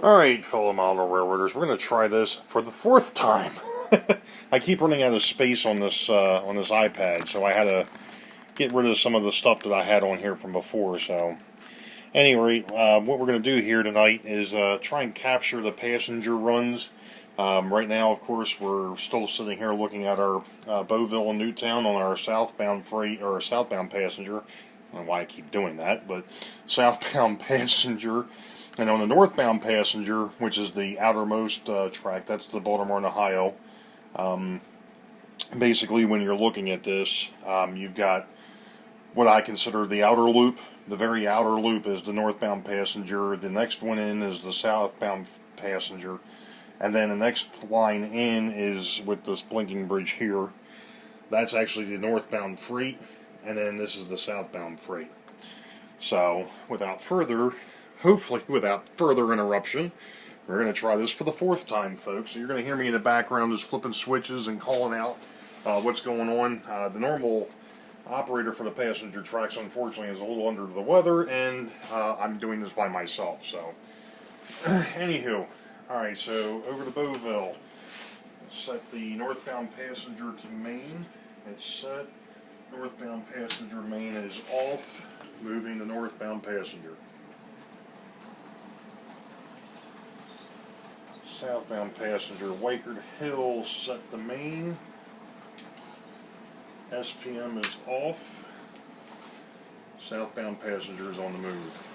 Alright, fellow model railroaders, we're going to try this for the fourth time. I keep running out of space on this iPad, so I had to get rid of some of the stuff that I had on here from before. So, anyway, what we're going to do here tonight is try and capture the passenger runs. Right now, of course, we're still sitting here looking at our Boeville and Newtown on our southbound freight, or southbound passenger. I don't know why I keep doing that, but southbound passenger. And on the northbound passenger, which is the outermost track, that's the Baltimore and Ohio. Basically, when you're looking at this, you've got what I consider the outer loop. The very outer loop is the northbound passenger. The next one in is the southbound passenger. And then the next line in is with this blinking bridge here. That's actually the northbound freight. And then this is the southbound freight. So, hopefully without further interruption, we're going to try this for the fourth time, folks. So you're going to hear me in the background just flipping switches and calling out what's going on. The normal operator for the passenger tracks, unfortunately, is a little under the weather, and I'm doing this by myself. So, anywho, alright, so over to Boeville. Set the northbound passenger to main. It's set. Northbound passenger main is off. Moving the northbound passenger. Southbound passenger, Wakert Hill, set the main. SPM is off. Southbound passenger is on the move.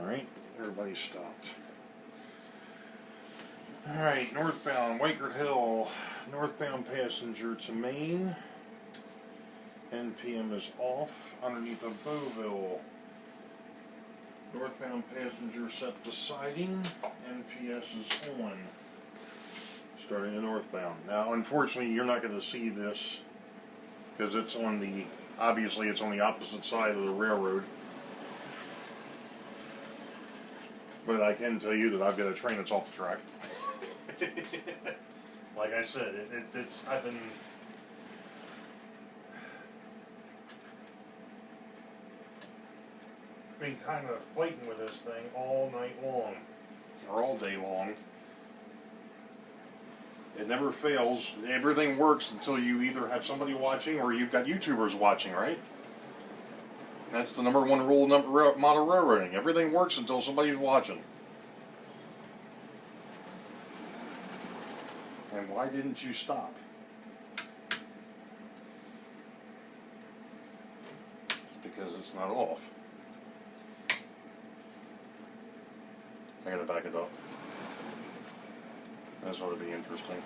Alright, everybody stopped. Alright, northbound, Wakert Hill, northbound passenger to main. NPM is off, underneath of Boeville. Northbound passenger set to siding, NPS is on. Starting the northbound. Now, unfortunately, you're not going to see this, because obviously it's on the opposite side of the railroad. But I can tell you that I've got a train that's off the track. Like I said, I've been kind of fighting with this thing all night long, or all day long. It never fails. Everything works until you either have somebody watching or you've got YouTubers watching, right? That's the number one rule of model railroading. Everything works until somebody's watching. And why didn't you stop? It's because it's not off. I gotta back it up. That's ought to be interesting.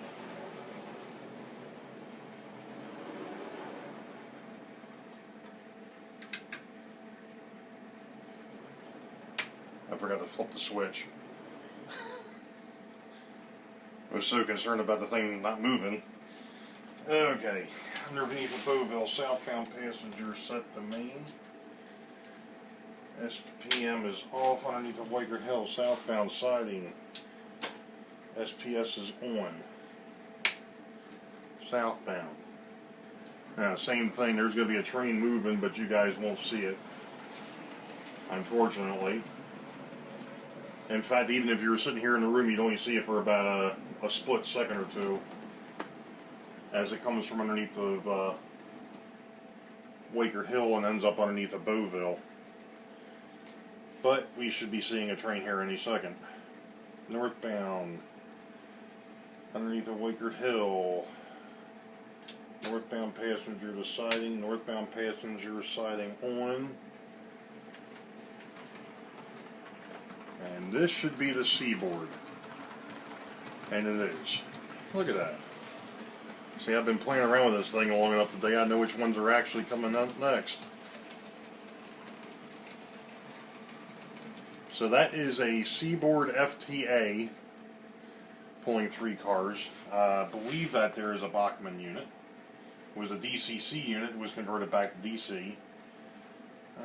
I forgot to flip the switch. I was so concerned about the thing not moving. Okay, underneath the Boeville, southbound passenger set to main. SPM is off underneath the Wakert Hill, southbound siding. SPS is on. Southbound. Now, same thing, there's going to be a train moving, but you guys won't see it. Unfortunately. In fact, even if you're sitting here in the room, you'd only see it for about a split second or two as it comes from underneath of Wakert Hill and ends up underneath of Boeville. But we should be seeing a train here any second. Northbound, underneath of Wakert Hill. Northbound passenger to siding, northbound passenger siding on. And this should be the seaboard. And it is. Look at that. See, I've been playing around with this thing long enough today, I know which ones are actually coming up next. So that is a Seaboard FTA pulling 3 cars. I believe that there is a Bachmann unit. It was a DCC unit. It was converted back to DC.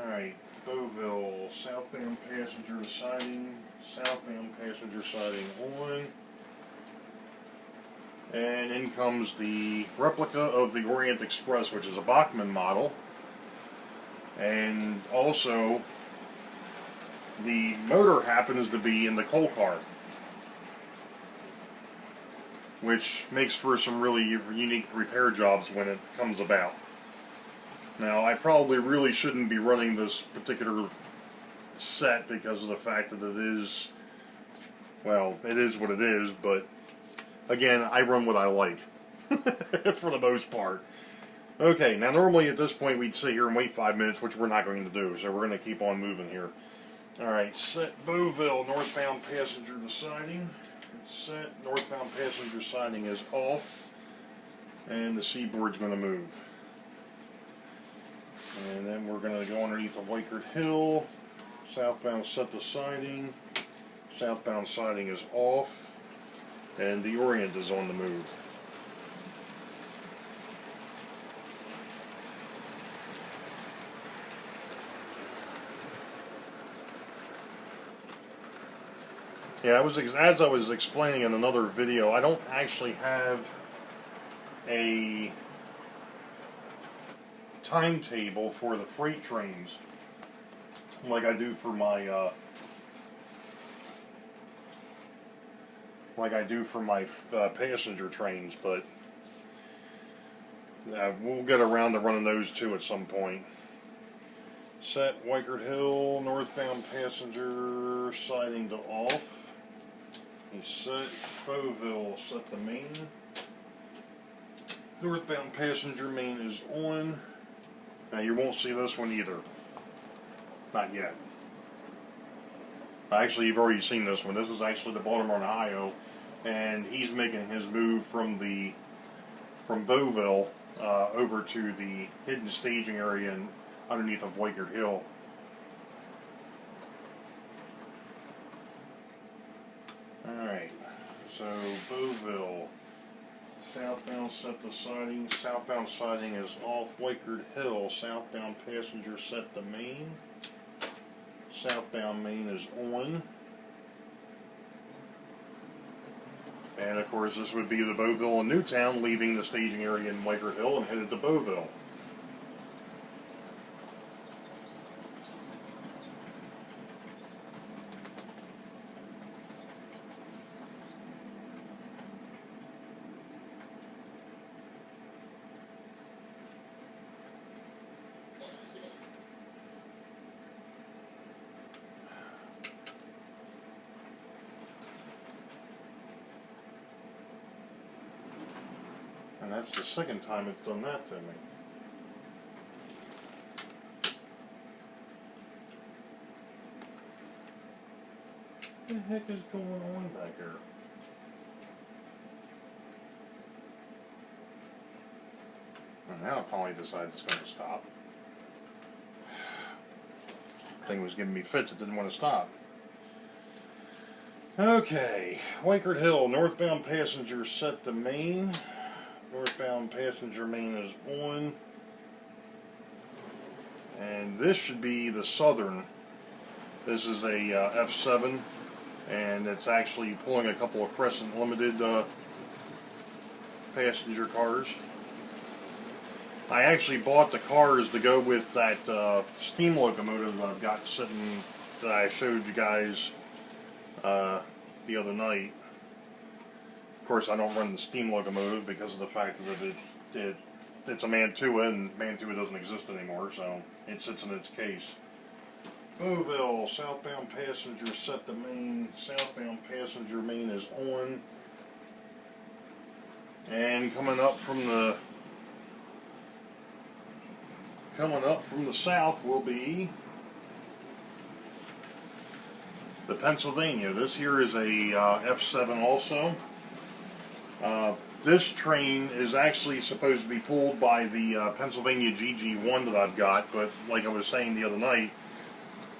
Alright, Boeville, southbound passenger siding, southbound passenger siding on. And in comes the replica of the Orient Express, which is a Bachmann model. And also, the motor happens to be in the coal car, which makes for some really unique repair jobs when it comes about. Now, I probably really shouldn't be running this particular set because of the fact that it is, well, it is what it is, but again, I run what I like, for the most part. Okay, now normally at this point we'd sit here and wait 5 minutes, which we're not going to do, so we're going to keep on moving here. Alright, set Boeville, northbound passenger to siding. It's set, northbound passenger siding is off, and the seaboard's going to move. And then we're going to go underneath the Weichert Hill, southbound set the siding, southbound siding is off, and the Orient is on the move. Yeah, as I was explaining in another video, I don't actually have a timetable for the freight trains like I do for my passenger trains, but we'll get around to running those too at some point. Set Weichert Hill, northbound passenger siding to off. You set Boeville, set the main. Northbound passenger main is on. Now you won't see this one either. Not yet. Actually, you've already seen this one. This is actually the Baltimore, Ohio, and he's making his move from Boeville over to the hidden staging area underneath of Weichert Hill. Alright, so Boeville, southbound set the siding, southbound siding is off, Weichert Hill, southbound passenger set the main, southbound main is on, and of course this would be the Boeville and Newtown leaving the staging area in Weichert Hill and headed to Boeville. And that's the second time it's done that to me. What the heck is going on back here? And now it finally decides it's going to stop. Thing was giving me fits, it didn't want to stop. Okay, Weichert Hill, northbound passenger set the main. Northbound passenger main is on. And this should be the southern. This is a F7, and it's actually pulling a couple of Crescent Limited passenger cars. I actually bought the cars to go with that steam locomotive that I've got sitting that I showed you guys the other night. Of course, I don't run the steam locomotive because of the fact that it's a Mantua, and Mantua doesn't exist anymore, so it sits in its case. Boeville, southbound passenger set the main, southbound passenger main is on. And coming up from the south will be the Pennsylvania. This here is a F7 also. This train is actually supposed to be pulled by the Pennsylvania GG1 that I've got, but like I was saying the other night,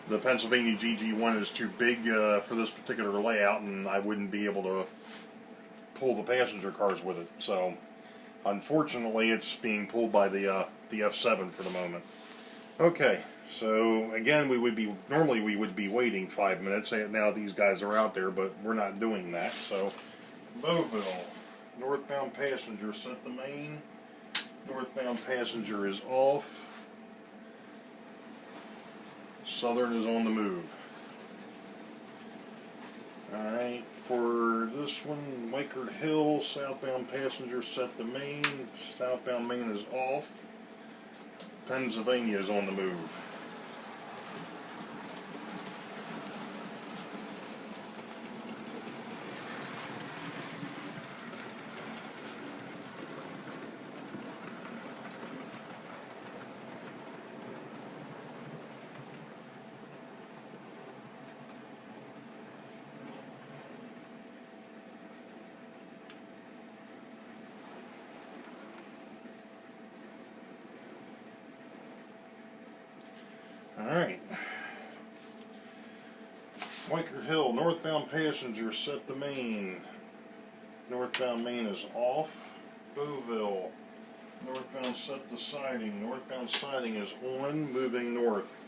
the Pennsylvania GG1 is too big for this particular layout, and I wouldn't be able to pull the passenger cars with it. So, unfortunately, it's being pulled by the F7 for the moment. Okay, so again, normally we would be waiting 5 minutes. Now these guys are out there, but we're not doing that. So, Boeville, northbound passenger, set the main. Northbound passenger is off. Southern is on the move. Alright, for this one, Wakert Hill, southbound passenger, set the main. Southbound main is off. Pennsylvania is on the move. Alright. Wakert Hill, northbound passenger, set the main. Northbound main is off. Boeville, northbound, set the siding. Northbound siding is on, moving north.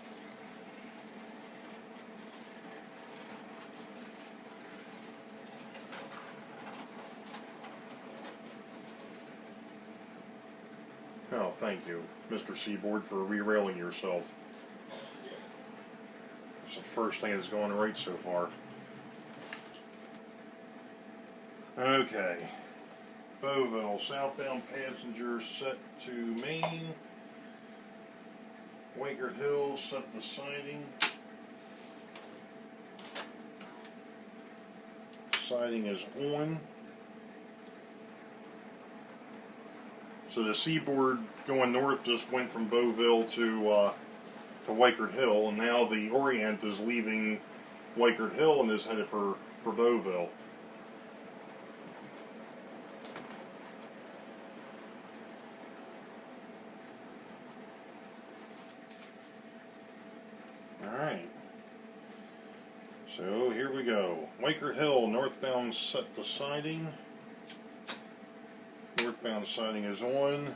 Oh, thank you, Mr. Seaboard, for re-railing yourself. That's the first thing that's going right so far. Okay. Boeville, southbound passenger, set to main. Wakert Hill, set the siding. Siding is on. So the Seaboard going north just went from Boeville to Wakert Hill, and now the Orient is leaving Wakert Hill and is headed for Boeville. Alright. So here we go. Wakert Hill, northbound, set the siding. Northbound siding is on.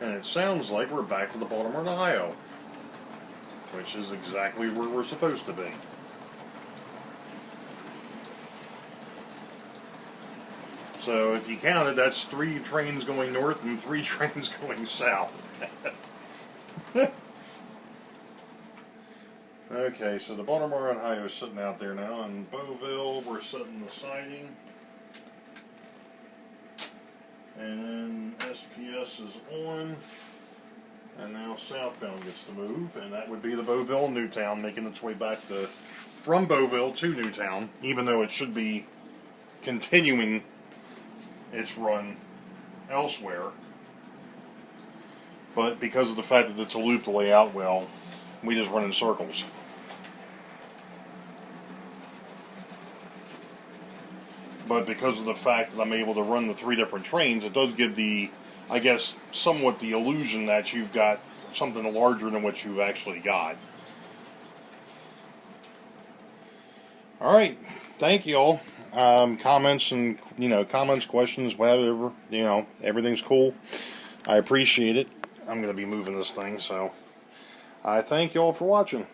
And it sounds like we're back to the Baltimore and Ohio, which is exactly where we're supposed to be. So if you counted, that's 3 trains going north and 3 trains going south. Okay, so the Baltimore and Ohio is sitting out there now, and Boeville, we're setting the siding. And then SPS is on, and now southbound gets to move, and that would be the Boeville and Newtown making its way back from Boeville to Newtown, even though it should be continuing its run elsewhere. But because of the fact that it's a loop to lay out well, we just run in circles. But because of the fact that I'm able to run the 3 different trains, it does give the, I guess, somewhat the illusion that you've got something larger than what you've actually got. Alright, thank you all. Comments and, comments, questions, whatever, everything's cool. I appreciate it. I'm going to be moving this thing, so I thank you all for watching.